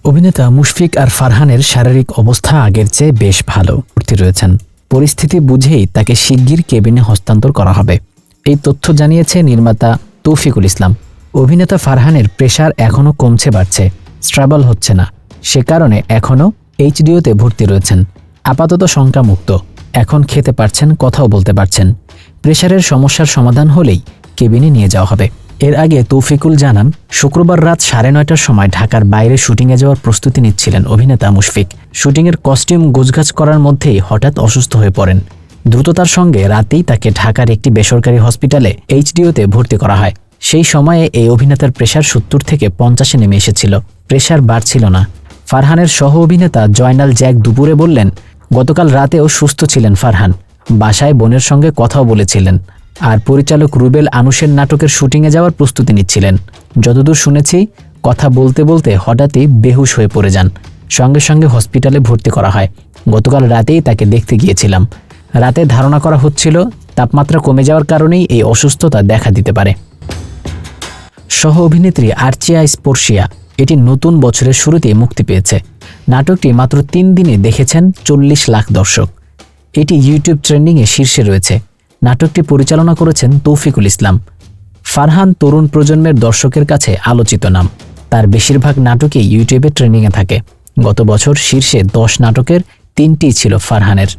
অভিনেতা মুশফিক আর ফারহানের শারীরিক অবস্থা আগের চেয়ে বেশ ভালো ভর্তি রয়েছেন। পরিস্থিতি বুঝেই তাকে শিগগির কেবিনে হস্তান্তর করা হবে, এই তথ্য জানিয়েছে নির্মাতা তৌফিকুল ইসলাম। অভিনেতা ফারহানের প্রেশার এখনও কমছে বাড়ছে, স্ট্রাবল হচ্ছে না, সে কারণে এখনও এইচডিওতে ভর্তি রয়েছেন। আপাতত শঙ্কামুক্ত, এখন খেতে পারছেন, কথাও বলতে পারছেন। প্রেশারের সমস্যার সমাধান হলেই কেবিনে নিয়ে যাওয়া হবে। এর আগে তৌফিকুল জানান, শুক্রবার রাত 9:30টার সময় ঢাকার বাইরে শুটিংয়ে যাওয়ার প্রস্তুতি নিচ্ছিলেন অভিনেতা মুশফিক। শুটিংয়ের কস্টিউম গোছগাছ করার মধ্যেই হঠাৎ অসুস্থ হয়ে পড়েন। দ্রুততার সঙ্গে রাতেই তাকে ঢাকার একটি বেসরকারি হসপিটালে এইচডিওতে ভর্তি করা হয়। সেই সময়ে এই অভিনেতার প্রেশার 70 থেকে 50-এ নেমে এসেছিল, প্রেশার বাড়ছিল না। ফারহানের সহ অভিনেতা জয়নাল জ্যাক দুপুরে বললেন, গতকাল রাতেও সুস্থ ছিলেন ফারহান, বাসায় বোনের সঙ্গে কথাও বলেছিলেন, আর পরিচালক রুবেল আনুশের নাটকের শুটিংয়ে যাওয়ার প্রস্তুতি নিচ্ছিলেন। যতদূর শুনেছি, কথা বলতে বলতে হঠাৎই বেহুশ হয়ে পড়ে যান, সঙ্গে সঙ্গে হসপিটালে ভর্তি করা হয়। গতকাল রাতেই তাকে দেখতে গিয়েছিলাম। রাতে ধারণা করা হচ্ছিল তাপমাত্রা কমে যাওয়ার কারণেই এই অসুস্থতা দেখা দিতে পারে। সহ অভিনেত্রী আর্চিয়া স্পর্শিয়া এটি নতুন বছরের শুরুতেই মুক্তি পেয়েছে। নাটকটি মাত্র 3 দিনে দেখেছেন 40 লাখ দর্শক। এটি ইউটিউব ট্রেন্ডিংয়ে শীর্ষে রয়েছে। নাটকটি পরিচালনা করেছেন তৌফিকুল ইসলাম। ফারহান তরুণ প্রজন্মের দর্শকের কাছে আলোচিত নাম, তার বেশিরভাগ নাটকই ইউটিউবে ট্রেন্ডিংয়ে থাকে। গত বছর শীর্ষে 10 নাটকের 3টিই ছিল ফারহানের।